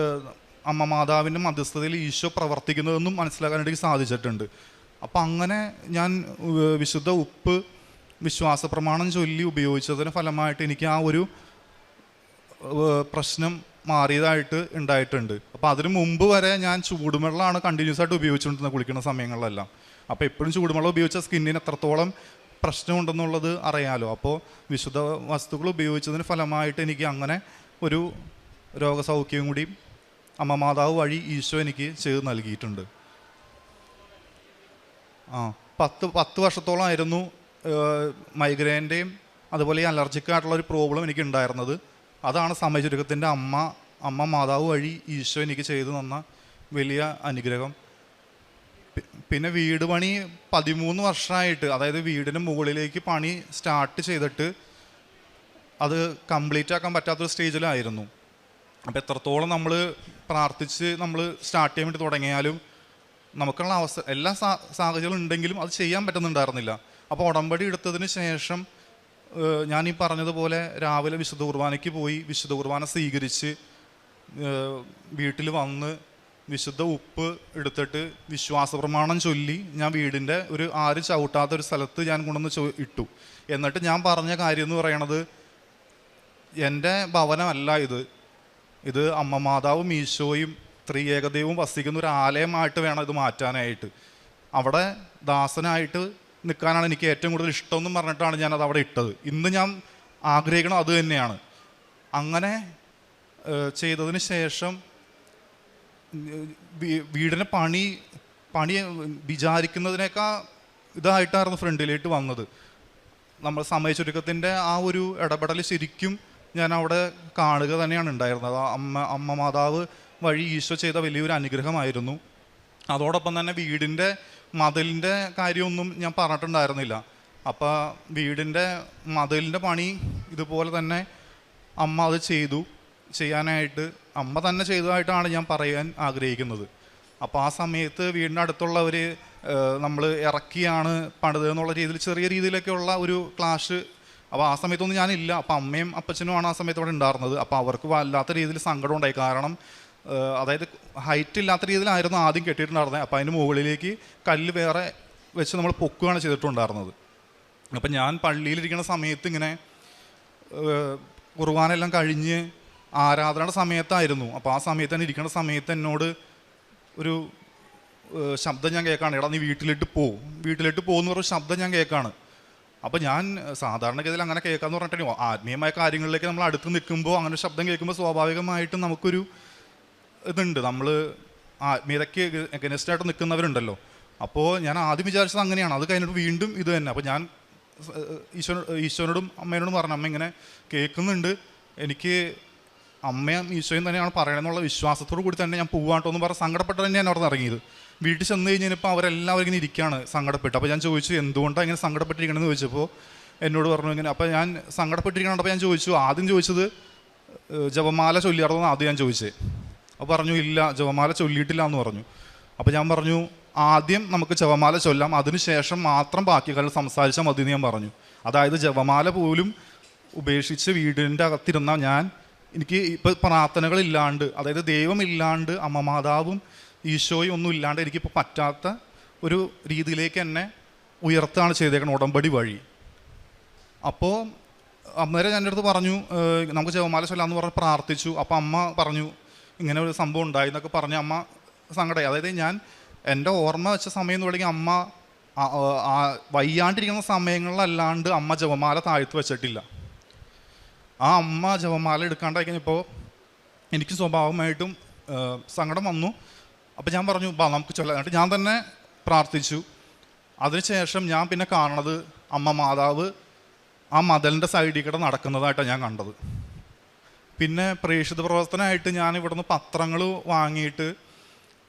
അമ്മ മാതാവിൻ്റെ മധ്യസ്ഥതയിൽ ഈശോ പ്രവർത്തിക്കുന്നതെന്നും മനസ്സിലാക്കാനായിട്ട് സാധിച്ചിട്ടുണ്ട്. അപ്പം അങ്ങനെ ഞാൻ വിശുദ്ധ ഉപ്പ് വിശ്വാസ പ്രമാണം ചൊല്ലി ഉപയോഗിച്ചതിന് ഫലമായിട്ട് എനിക്ക് ആ ഒരു പ്രശ്നം മാറിയതായിട്ട് ഉണ്ടായിട്ടുണ്ട്. അപ്പോൾ അതിന് മുമ്പ് വരെ ഞാൻ ചൂടുവെള്ളമാണ് കണ്ടിന്യൂസ് ആയിട്ട് ഉപയോഗിച്ചുകൊണ്ടിരുന്നത് കുളിക്കുന്ന സമയങ്ങളിലെല്ലാം. അപ്പോൾ എപ്പോഴും ചൂടുവെള്ളം ഉപയോഗിച്ച സ്കിന്നിന് എത്രത്തോളം പ്രശ്നമുണ്ടെന്നുള്ളത് അറിയാലോ. അപ്പോൾ വിശുദ്ധ വസ്തുക്കൾ ഉപയോഗിച്ചതിന് ഫലമായിട്ട് എനിക്ക് അങ്ങനെ ഒരു രോഗസൗഖ്യം കൂടി അമ്മ മാതാവ് വഴി ഈശോ എനിക്ക് ചെയ്ത് നൽകിയിട്ടുണ്ട്. 10 വർഷത്തോളമായിരുന്നു മൈഗ്രെയിൻ്റെയും അതുപോലെ ഈ അലർജിക്കായിട്ടുള്ളൊരു പ്രോബ്ലം എനിക്ക് ഉണ്ടായിരുന്നത്. അതാണ് സമയചുരുക്കത്തിൻ്റെ അമ്മ മാതാവ് വഴി ഈശോ എനിക്ക് ചെയ്തു തന്ന വലിയ അനുഗ്രഹം. പിന്നെ വീട് പണി 13 വർഷമായിട്ട്, അതായത് വീടിന് മുകളിലേക്ക് പണി സ്റ്റാർട്ട് ചെയ്തിട്ട് അത് കംപ്ലീറ്റ് ആക്കാൻ പറ്റാത്തൊരു സ്റ്റേജിലായിരുന്നു. അപ്പോൾ എത്രത്തോളം നമ്മൾ പ്രാർത്ഥിച്ച് നമ്മൾ സ്റ്റാർട്ട് ചെയ്യാൻ വേണ്ടി തുടങ്ങിയാലും നമുക്കുള്ള എല്ലാ സാഹചര്യങ്ങളും ഉണ്ടെങ്കിലും അത് ചെയ്യാൻ പറ്റുന്നുണ്ടായിരുന്നില്ല. അപ്പോൾ ഉടമ്പടി എടുത്തതിന് ശേഷം ഞാൻ ഈ പറഞ്ഞതുപോലെ രാവിലെ വിശുദ്ധ കുർബാനയ്ക്ക് പോയി വിശുദ്ധ കുർബാന സ്വീകരിച്ച് വീട്ടിൽ വന്ന് വിശുദ്ധ ഉപ്പ് എടുത്തിട്ട് വിശ്വാസ പ്രമാണം ചൊല്ലി ഞാൻ വീടിൻ്റെ ഒരു ആരും ചവിട്ടാത്തൊരു സ്ഥലത്ത് ഞാൻ കൊണ്ടുവന്ന് ഇട്ടു. എന്നിട്ട് ഞാൻ പറഞ്ഞ കാര്യം എന്ന് പറയണത്, എൻ്റെ ഭവനമല്ല ഇത് അമ്മ മാതാവും ഈശോയും ത്രിയേകദൈവവും വസിക്കുന്ന ഒരു ആലയമായിട്ട് വേണം ഇത് മാറ്റാനായിട്ട്. അവിടെ ദാസനായിട്ട് നിൽക്കാനാണ് എനിക്ക് ഏറ്റവും കൂടുതൽ ഇഷ്ടമെന്നും പറഞ്ഞിട്ടാണ് ഞാനത് അവിടെ ഇട്ടത്. ഇന്ന് ഞാൻ ആഗ്രഹിക്കണം അത് തന്നെയാണ്. അങ്ങനെ ചെയ്തതിന് ശേഷം വീടിന് പണി വിചാരിക്കുന്നതിനേക്കാൾ ഇതായിട്ടായിരുന്നു ഫ്രണ്ടിലേക്ക് വന്നത്. നമ്മൾ സമയചുരുക്കത്തിൻ്റെ ആ ഒരു ഇടപെടൽ ശരിക്കും ഞാൻ അവിടെ കാണുക തന്നെയാണ് ഉണ്ടായിരുന്നത്. അമ്മ മാതാവ് വഴി ഈശോ ചെയ്ത വലിയൊരു അനുഗ്രഹമായിരുന്നു. അതോടൊപ്പം തന്നെ വീടിൻ്റെ മതിലിൻ്റെ കാര്യമൊന്നും ഞാൻ പറഞ്ഞിട്ടുണ്ടായിരുന്നില്ല. അപ്പോൾ വീടിൻ്റെ മതിലിൻ്റെ പണി ഇതുപോലെ തന്നെ അമ്മ അത് ചെയ്യാനായിട്ട് അമ്മ തന്നെ ചെയ്തതായിട്ടാണ് ഞാൻ പറയാൻ ആഗ്രഹിക്കുന്നത്. അപ്പോൾ ആ സമയത്ത് വീടിൻ്റെ അടുത്തുള്ളവർ നമ്മൾ ഇറക്കിയാണ് പണിത് എന്നുള്ള രീതിയിൽ ചെറിയ രീതിയിലൊക്കെയുള്ള ഒരു ക്ലാഷ്. അപ്പോൾ ആ സമയത്തൊന്നും ഞാനില്ല. അപ്പോൾ അമ്മയും അപ്പച്ചനുമാണ് ആ സമയത്ത് അവിടെ ഉണ്ടായിരുന്നത്. അപ്പോൾ അവർക്ക് വല്ലാത്ത രീതിയിൽ സങ്കടം ഉണ്ടായി. കാരണം അതായത് ഹൈറ്റ് ഇല്ലാത്ത രീതിയിലായിരുന്നു ആദ്യം കെട്ടിയിട്ടുണ്ടായിരുന്നത്. അപ്പോൾ അതിന് മുകളിലേക്ക് കല്ല് വേറെ വെച്ച് നമ്മൾ പൊക്കുകയാണ് ചെയ്തിട്ടുണ്ടായിരുന്നത്. അപ്പം ഞാൻ പള്ളിയിലിരിക്കുന്ന സമയത്ത് ഇങ്ങനെ കുർബാനെല്ലാം കഴിഞ്ഞ് ആരാധനയുടെ സമയത്തായിരുന്നു. അപ്പോൾ ആ സമയത്ത് തന്നെ ഇരിക്കുന്ന സമയത്ത് എന്നോട് ഒരു ശബ്ദം ഞാൻ കേൾക്കുകയാണ്, എടാ നീ വീട്ടിലിട്ട് പോകുമെന്ന് പറഞ്ഞ ശബ്ദം ഞാൻ കേൾക്കുകയാണ്. അപ്പോൾ ഞാൻ സാധാരണഗതിയിൽ അങ്ങനെ കേൾക്കാമെന്ന് പറഞ്ഞിട്ടുണ്ടെങ്കിൽ ആത്മീയമായ കാര്യങ്ങളിലേക്ക് നമ്മൾ അടുത്ത് നിൽക്കുമ്പോൾ അങ്ങനെ ഒരു ശബ്ദം കേൾക്കുമ്പോൾ സ്വാഭാവികമായിട്ടും നമുക്കൊരു ഇതുണ്ട്, നമ്മൾ ആത്മീയതയ്ക്ക് എഗനസ്റ്റായിട്ട് നിൽക്കുന്നവരുണ്ടല്ലോ. അപ്പോൾ ഞാൻ ആദ്യം വിചാരിച്ചത് അങ്ങനെയാണ്. അത് കഴിഞ്ഞിട്ട് വീണ്ടും ഇത് തന്നെ. അപ്പോൾ ഞാൻ ഈശോനോടും അമ്മയോടും പറഞ്ഞു, അമ്മ ഇങ്ങനെ കേൾക്കുന്നുണ്ട്, എനിക്ക് അമ്മയും ഈശോയും തന്നെയാണ് പറയണമെന്നുള്ള വിശ്വാസത്തോടു കൂടി തന്നെ ഞാൻ പോവാട്ടോ എന്ന് പറഞ്ഞ് സങ്കടപ്പെട്ട് തന്നെയാണ് അവിടെ നിന്ന് ഇറങ്ങിയത്. വീട്ടിൽ ചെന്ന് കഴിഞ്ഞപ്പോൾ അവരെല്ലാവരും ഇങ്ങനെ ഇരിക്കുകയാണ് സങ്കടപ്പെട്ട്. അപ്പോൾ ഞാൻ ചോദിച്ചു എന്തുകൊണ്ടാണ് ഇങ്ങനെ സങ്കടപ്പെട്ടിരിക്കണമെന്ന് ചോദിച്ചപ്പോൾ എന്നോട് പറഞ്ഞു ഇങ്ങനെ. അപ്പോൾ ഞാൻ സങ്കടപ്പെട്ടിരിക്കണപ്പോൾ ഞാൻ ചോദിച്ചു, ആദ്യം ചോദിച്ചത് ജപമാല ചൊല്ലിയാർന്നോ ആദ്യം ഞാൻ ചോദിച്ചേ. അപ്പോൾ പറഞ്ഞു ഇല്ല, ജപമാല ചൊല്ലിയിട്ടില്ല എന്ന് പറഞ്ഞു. അപ്പോൾ ഞാൻ പറഞ്ഞു ആദ്യം നമുക്ക് ജപമാല ചൊല്ലാം, അതിനുശേഷം മാത്രം ബാക്കി കാര്യം സംസാരിച്ചാൽ മതി എന്ന് ഞാൻ പറഞ്ഞു. അതായത് ജപമാല പോലും ഉപേക്ഷിച്ച് വീടിൻ്റെ അകത്തിരുന്ന ഞാൻ, എനിക്ക് ഇപ്പോൾ പ്രാർത്ഥനകളില്ലാണ്ട്, അതായത് ദൈവമില്ലാണ്ട് അമ്മ മാതാവും ഈശോയും ഒന്നും ഇല്ലാണ്ട് എനിക്കിപ്പോൾ പറ്റാത്ത ഒരു രീതിയിലേക്ക് എന്നെ ഉയർത്താണ് ചെയ്തേക്കണം ഉടമ്പടി വഴി. അപ്പോൾ അന്നേരം എൻ്റെ അടുത്ത് പറഞ്ഞു നമുക്ക് ജപമാല ചൊല്ലാമെന്ന് പറഞ്ഞ് പ്രാർത്ഥിച്ചു. അപ്പോൾ അമ്മ പറഞ്ഞു ഇങ്ങനെ ഒരു സംഭവം ഉണ്ടായി എന്നൊക്കെ പറഞ്ഞ് അമ്മ സങ്കടമായി. അതായത് ഞാൻ എൻ്റെ ഓർമ്മ വെച്ച സമയം എന്ന് പറയുമ്പോൾ അമ്മ വയ്യാണ്ടിരിക്കുന്ന സമയങ്ങളിലല്ലാണ്ട് അമ്മ ജപമാല താഴ്ത്ത് വെച്ചിട്ടില്ല. ആ അമ്മ ജപമാല എടുക്കാണ്ടായി കഴിഞ്ഞപ്പോൾ എനിക്ക് സ്വാഭാവികമായിട്ടും സങ്കടം വന്നു. അപ്പോൾ ഞാൻ പറഞ്ഞു നമുക്ക് ചൊല്ലാം. എന്നിട്ട് ഞാൻ തന്നെ പ്രാർത്ഥിച്ചു. അതിനുശേഷം ഞാൻ പിന്നെ കാണുന്നത് അമ്മ മാതാവ് ആ മതിലിൻ്റെ സൈഡിൽ കൂടെ നടക്കുന്നതായിട്ടാണ് ഞാൻ കണ്ടത്. പിന്നെ പ്രേക്ഷിത പ്രവർത്തനമായിട്ട് ഞാൻ ഇവിടുന്ന് പത്രങ്ങൾ വാങ്ങിയിട്ട്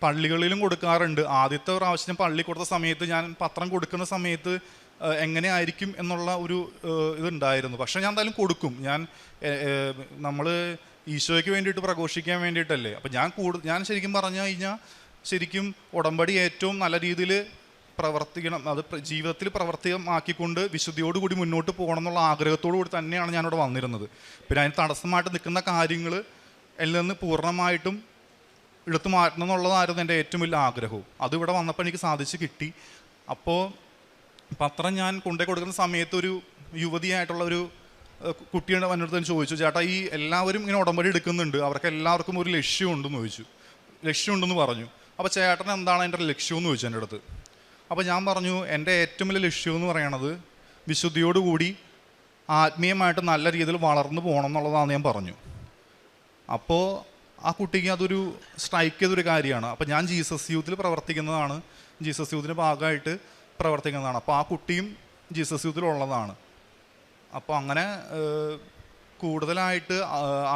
പള്ളികളിലും കൊടുക്കാറുണ്ട്. ആദ്യത്തെ പ്രാവശ്യം പള്ളി കൊടുത്ത സമയത്ത് ഞാൻ പത്രം കൊടുക്കുന്ന സമയത്ത് എങ്ങനെയായിരിക്കും എന്നുള്ള ഒരു ഇതുണ്ടായിരുന്നു. പക്ഷേ ഞാൻ എന്തായാലും കൊടുക്കും. നമ്മൾ ഈശോയ്ക്ക് വേണ്ടിയിട്ട് പ്രഘോഷിക്കാൻ വേണ്ടിയിട്ടല്ലേ. അപ്പം ഞാൻ ശരിക്കും പറഞ്ഞു കഴിഞ്ഞാൽ ശരിക്കും ഉടമ്പടി ഏറ്റവും നല്ല രീതിയിൽ പ്രവർത്തിക്കണം, അത് ജീവിതത്തിൽ പ്രവർത്തികമാക്കിക്കൊണ്ട് വിശുദ്ധിയോടുകൂടി മുന്നോട്ട് പോകണം എന്നുള്ള ആഗ്രഹത്തോടു കൂടി തന്നെയാണ് ഞാനിവിടെ വന്നിരുന്നത്. പിന്നെ അതിന് തടസ്സമായിട്ട് നിൽക്കുന്ന കാര്യങ്ങൾ എന്നിൽ നിന്ന് പൂർണ്ണമായിട്ടും എടുത്തു മാറ്റണം എന്നുള്ളതായിരുന്നു എൻ്റെ ഏറ്റവും വലിയ ആഗ്രഹവും. അതിവിടെ വന്നപ്പോൾ എനിക്ക് സാധിച്ച് കിട്ടി. അപ്പോൾ പത്രം ഞാൻ കൊണ്ടു കൊടുക്കുന്ന സമയത്ത് ഒരു യുവതിയായിട്ടുള്ള ഒരു കുട്ടിയുടെ എന്നോട് തന്നെ ചോദിച്ചു, ചേട്ടാ ഈ എല്ലാവരും ഇങ്ങനെ ഉടമ്പടി എടുക്കുന്നുണ്ട്, അവർക്ക് എല്ലാവർക്കും ഒരു ലക്ഷ്യമുണ്ടെന്ന് ചോദിച്ചു. ലക്ഷ്യമുണ്ടെന്ന് പറഞ്ഞു. അപ്പോൾ ചേട്ടൻ എന്താണ് എൻ്റെ ലക്ഷ്യമെന്ന് ചോദിച്ചു എൻ്റെ അടുത്ത്. അപ്പോൾ ഞാൻ പറഞ്ഞു എൻ്റെ ഏറ്റവും വലിയ ലക്ഷ്യം എന്ന് പറയണത് വിശുദ്ധിയോടുകൂടി ആത്മീയമായിട്ട് നല്ല രീതിയിൽ വളർന്നു പോകണം എന്നുള്ളതാണെന്ന് ഞാൻ പറഞ്ഞു. അപ്പോൾ ആ കുട്ടിക്ക് അതൊരു സ്ട്രൈക്ക് ചെയ്തൊരു കാര്യമാണ്. അപ്പോൾ ഞാൻ ജീസസ് യൂത്തിൽ പ്രവർത്തിക്കുന്നതാണ്, ജീസസ് യൂത്തിൻ്റെ ഭാഗമായിട്ട് പ്രവർത്തിക്കുന്നതാണ്. അപ്പോൾ ആ കുട്ടിയും ജീസസ് യൂത്തിലുള്ളതാണ്. അപ്പോൾ അങ്ങനെ കൂടുതലായിട്ട്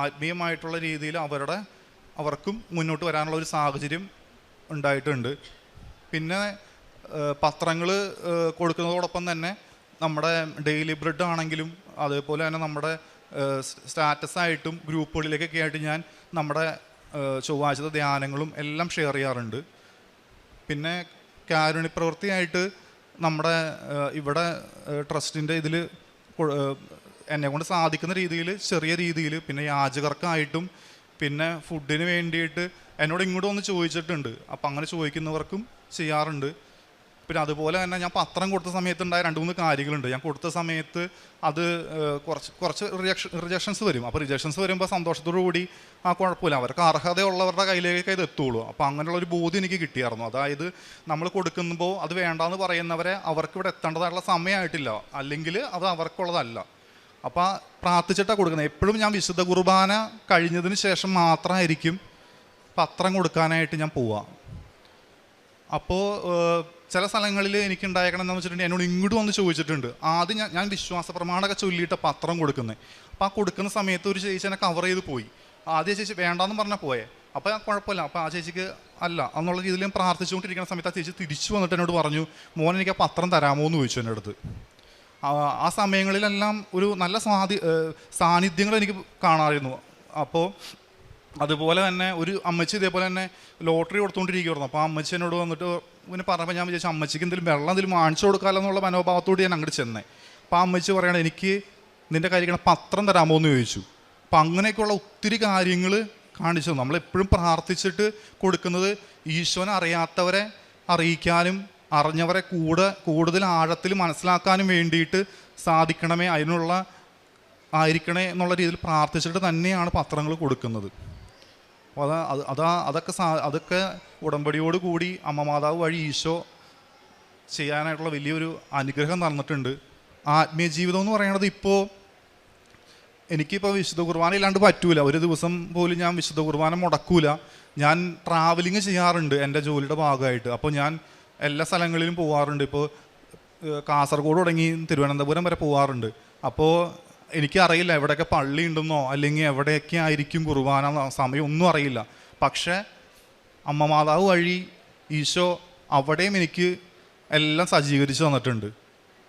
ആത്മീയമായിട്ടുള്ള രീതിയിൽ അവർക്കും മുന്നോട്ട് വരാനുള്ള ഒരു സാഹചര്യം ഉണ്ടായിട്ടുണ്ട്. പിന്നെ പത്രങ്ങൾ കൊടുക്കുന്നതോടൊപ്പം തന്നെ നമ്മുടെ ഡെയിലി ബ്രെഡ് ആണെങ്കിലും അതേപോലെ തന്നെ നമ്മുടെ സ്റ്റാറ്റസായിട്ടും ഗ്രൂപ്പുകളിലേക്കൊക്കെ ആയിട്ട് ഞാൻ നമ്മുടെ ചൊവ്വാഴ്ചത്തെ ധ്യാനങ്ങളും എല്ലാം ഷെയർ ചെയ്യാറുണ്ട്. പിന്നെ കാരുണ്യ പ്രവൃത്തിയായിട്ട് നമ്മുടെ ഇവിടെ ട്രസ്റ്റിൻ്റെ ഇതിൽ എന്നെക്കൊണ്ട് സാധിക്കുന്ന രീതിയിൽ ചെറിയ രീതിയിൽ, പിന്നെ യാചകർക്കായിട്ടും പിന്നെ ഫുഡിന് വേണ്ടിയിട്ട് എന്നോട് ഇങ്ങോട്ട് വന്ന് ചോദിച്ചിട്ടുണ്ട്. അപ്പം അങ്ങനെ ചോദിക്കുന്നവർക്കും ചെയ്യാറുണ്ട്. പിന്നെ അതുപോലെ തന്നെ ഞാൻ പത്രം കൊടുത്ത സമയത്തുണ്ടായ 2-3 കാര്യങ്ങളുണ്ട്. ഞാൻ കൊടുത്ത സമയത്ത് അത് കുറച്ച് റിജക്ഷൻസ് വരും. അപ്പോൾ റിജക്ഷൻസ് വരുമ്പോൾ സന്തോഷത്തോടു കൂടി കുഴപ്പമില്ല, അവർക്ക് അർഹതയുള്ളവരുടെ കയ്യിലേക്ക് ഇത് എത്തുള്ളൂ. അപ്പോൾ അങ്ങനെയുള്ളൊരു ബോധ്യം എനിക്ക് കിട്ടിയായിരുന്നു. അതായത് നമ്മൾ കൊടുക്കുമ്പോൾ അത് വേണ്ടാന്ന് പറയുന്നവരെ അവർക്ക് ഇവിടെ എത്തേണ്ടതായിട്ടുള്ള സമയമായിട്ടില്ല, അല്ലെങ്കിൽ അത് അവർക്കുള്ളതല്ല. അപ്പോൾ പ്രാർത്ഥിച്ചിട്ടാണ് കൊടുക്കുന്നത്. എപ്പോഴും ഞാൻ വിശുദ്ധ കുർബാന കഴിഞ്ഞതിന് ശേഷം മാത്രമായിരിക്കും പത്രം കൊടുക്കാനായിട്ട് ഞാൻ പോവുക. അപ്പോൾ ചില സ്ഥലങ്ങളിൽ എനിക്ക് ഉണ്ടായേക്കണമെന്ന് വെച്ചിട്ടുണ്ടെങ്കിൽ എന്നോട് ഇങ്ങോട്ട് വന്ന് ചോദിച്ചിട്ടുണ്ട്. ആദ്യം ഞാൻ വിശ്വാസ പ്രമാണമൊക്കെ ചൊല്ലിയിട്ട് പത്രം കൊടുക്കുന്നത്. അപ്പോൾ ആ കൊടുക്കുന്ന സമയത്ത് ഒരു ചേച്ചി എന്നെ കവർ ചെയ്ത് പോയി. ആദ്യം ചേച്ചി വേണ്ടാന്ന് പറഞ്ഞാൽ പോയേ. അപ്പോൾ കുഴപ്പമില്ല, അപ്പോൾ ആ ചേച്ചിക്ക് അല്ല എന്നുള്ള രീതിയിൽ ഞാൻ പ്രാർത്ഥിച്ചുകൊണ്ടിരിക്കുന്ന സമയത്ത് ആ ചേച്ചി തിരിച്ചു വന്നിട്ട് എന്നോട് പറഞ്ഞു, മോൻ എനിക്ക് ആ പത്രം തരാമോ എന്ന് ചോദിച്ചു എൻ്റെ അടുത്ത്. ആ സമയങ്ങളിലെല്ലാം ഒരു നല്ല സാന്നിധ്യങ്ങൾ എനിക്ക് കാണാമായിരുന്നു. അപ്പോൾ അതുപോലെ തന്നെ ഒരു അമ്മച്ചി ഇതേപോലെ തന്നെ ലോട്ടറി കൊടുത്തുകൊണ്ടിരിക്കുമായിരുന്നു. അപ്പോൾ ആ അമ്മച്ചി എന്നോട് വന്നിട്ട് പിന്നെ പറഞ്ഞപ്പോൾ ഞാൻ വിചാരിച്ചു അമ്മച്ചിക്ക് എന്തെങ്കിലും വെള്ളം എന്തെങ്കിലും വാങ്ങിച്ചു കൊടുക്കാമല്ലോ എന്നുള്ള മനോഭാവത്തോട് ഞാൻ അങ്ങോട്ട് ചെന്നേ. അപ്പോൾ ആ അമ്മച്ചി പറയണത് എനിക്ക് നിൻ്റെ കാര്യങ്ങൾ പത്രം തരാമോ എന്ന് ചോദിച്ചു. അപ്പം അങ്ങനെയൊക്കെയുള്ള ഒത്തിരി കാര്യങ്ങൾ കാണിച്ചു. നമ്മളെപ്പോഴും പ്രാർത്ഥിച്ചിട്ട് കൊടുക്കുന്നത് ഈശോനെ അറിയാത്തവരെ അറിയിക്കാനും അറിഞ്ഞവരെ കൂടുതൽ ആഴത്തിൽ മനസ്സിലാക്കാനും വേണ്ടിയിട്ട് സാധിക്കണമേ, അതിനുള്ള ആയിരിക്കണേ എന്നുള്ള രീതിയിൽ പ്രാർത്ഥിച്ചിട്ട് തന്നെയാണ് പത്രങ്ങൾ കൊടുക്കുന്നത്. അപ്പോൾ അതൊക്കെ ഉടമ്പടിയോട് കൂടി അമ്മ മാതാവ് വഴി ഈശോ ചെയ്യാനായിട്ടുള്ള വലിയൊരു അനുഗ്രഹം തന്നിട്ടുണ്ട്. ആത്മീയ ജീവിതം എന്ന് പറയുന്നത് ഇപ്പോൾ എനിക്കിപ്പോൾ വിശുദ്ധ കുർബാന ഇല്ലാണ്ട് പറ്റൂല. ഒരു ദിവസം പോലും ഞാൻ വിശുദ്ധ കുർബാന മുടക്കൂല. ഞാൻ ട്രാവലിങ് ചെയ്യാറുണ്ട് എൻ്റെ ജോലിയുടെ ഭാഗമായിട്ട്. അപ്പോൾ ഞാൻ എല്ലാ സ്ഥലങ്ങളിലും പോകാറുണ്ട്. ഇപ്പോൾ കാസർഗോഡ് തുടങ്ങി തിരുവനന്തപുരം വരെ പോകാറുണ്ട്. അപ്പോൾ എനിക്കറിയില്ല എവിടെയൊക്കെ പള്ളി ഉണ്ടെന്നോ അല്ലെങ്കിൽ എവിടെയൊക്കെ ആയിരിക്കും കുർബാന സമയം ഒന്നും അറിയില്ല. പക്ഷേ അമ്മ മാതാവ് വഴി ഈശോ അവിടെയും എനിക്ക് എല്ലാം സജ്ജീകരിച്ച് തന്നിട്ടുണ്ട്.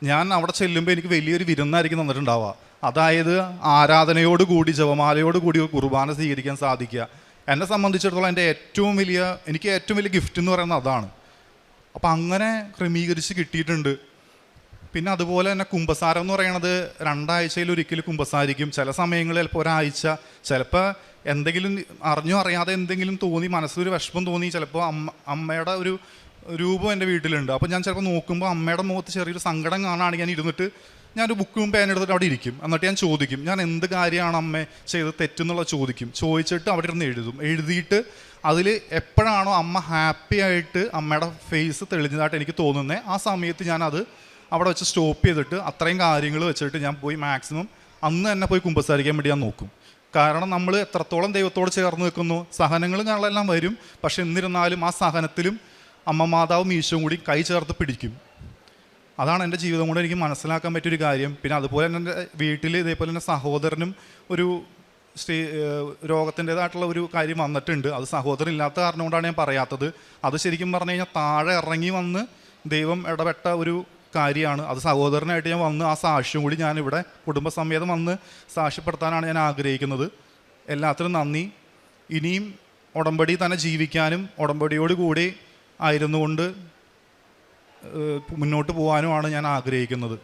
ഞാൻ അവിടെ ചെല്ലുമ്പോൾ എനിക്ക് വലിയൊരു വിരുന്നായിരിക്കും തന്നിട്ടുണ്ടാവുക. അതായത് ആരാധനയോടുകൂടി ജപമാലയോടുകൂടി കുർബാന സ്വീകരിക്കാൻ സാധിക്കുക. എന്നെ സംബന്ധിച്ചിടത്തോളം എനിക്ക് ഏറ്റവും വലിയ ഗിഫ്റ്റ് എന്ന് പറയുന്നത് അതാണ്. അപ്പം അങ്ങനെ ക്രമീകരിച്ച് കിട്ടിയിട്ടുണ്ട്. പിന്നെ അതുപോലെ തന്നെ കുമ്പസാരം എന്ന് പറയുന്നത് 2 ആഴ്ചയിൽ കുമ്പസാരിക്കും. ചില സമയങ്ങളിൽ ചിലപ്പോൾ ഒരാഴ്ച, ചിലപ്പോൾ എന്തെങ്കിലും അറിഞ്ഞോ അറിയാതെ എന്തെങ്കിലും തോന്നി, മനസ്സിലൊരു വിഷമം തോന്നി, ചിലപ്പോൾ അമ്മയുടെ ഒരു രൂപം എൻ്റെ വീട്ടിലുണ്ട്. അപ്പോൾ ഞാൻ ചിലപ്പോൾ നോക്കുമ്പോൾ അമ്മയുടെ മുഖത്ത് ചെറിയൊരു സങ്കടം കാണുകയാണെങ്കിൽ ഞാൻ ഇരുന്നിട്ട് ഞാനൊരു ബുക്കും പേനെടുത്തിട്ട് അവിടെ ഇരിക്കും. എന്നിട്ട് ഞാൻ ചോദിക്കും, ഞാൻ എന്ത് കാര്യമാണ് അമ്മ ചെയ്ത് തെറ്റെന്നുള്ളത് ചോദിച്ചിട്ട് അവിടെ ഇരുന്ന് എഴുതിയിട്ട് അതിൽ എപ്പോഴാണോ അമ്മ ഹാപ്പി ആയിട്ട് അമ്മയുടെ ഫേസ് തെളിഞ്ഞതായിട്ട് എനിക്ക് തോന്നുന്നത് ആ സമയത്ത് ഞാനത് അവിടെ വെച്ച് സ്റ്റോപ്പ് ചെയ്തിട്ട് അത്രയും കാര്യങ്ങൾ വെച്ചിട്ട് ഞാൻ പോയി മാക്സിമം അന്ന് തന്നെ പോയി കുമ്പസാരിക്കാൻ വേണ്ടി ഞാൻ നോക്കും. കാരണം നമ്മൾ എത്രത്തോളം ദൈവത്തോട് ചേർന്ന് നിൽക്കുന്നു, സഹനങ്ങൾ ഞങ്ങളെല്ലാം വരും. പക്ഷെ എന്നിരുന്നാലും ആ സഹനത്തിലും അമ്മ മാതാവും ഈശോയും കൂടി കൈ ചേർത്ത് പിടിക്കും. അതാണ് എൻ്റെ ജീവിതം കൊണ്ട് എനിക്ക് മനസ്സിലാക്കാൻ പറ്റിയൊരു കാര്യം. പിന്നെ അതുപോലെ തന്നെ എൻ്റെ വീട്ടിൽ ഇതേപോലെ തന്നെ സഹോദരനും ഒരു രോഗത്തിൻ്റേതായിട്ടുള്ള ഒരു കാര്യം വന്നിട്ടുണ്ട്. അത് സഹോദരൻ ഇല്ലാത്ത കാരണം കൊണ്ടാണ് ഞാൻ പറയാത്തത്. അത് ശരിക്കും പറഞ്ഞു കഴിഞ്ഞാൽ താഴെ ഇറങ്ങി വന്ന് ദൈവം ഇടപെട്ട ഒരു കാര്യമാണ്. അത് സഹോദരനായിട്ട് ഞാൻ വന്ന് ആ സാക്ഷ്യം കൂടി ഞാനിവിടെ കുടുംബസമേതം വന്ന് സാക്ഷ്യപ്പെടുത്താനാണ് ഞാൻ ആഗ്രഹിക്കുന്നത്. എല്ലാത്തിനും നന്ദി. ഇനിയും ഉടമ്പടി തന്നെ ജീവിക്കാനും ഉടമ്പടിയോട് കൂടി ആയിരുന്നുകൊണ്ട് മുന്നോട്ട് പോകാനുമാണ് ഞാൻ ആഗ്രഹിക്കുന്നത്.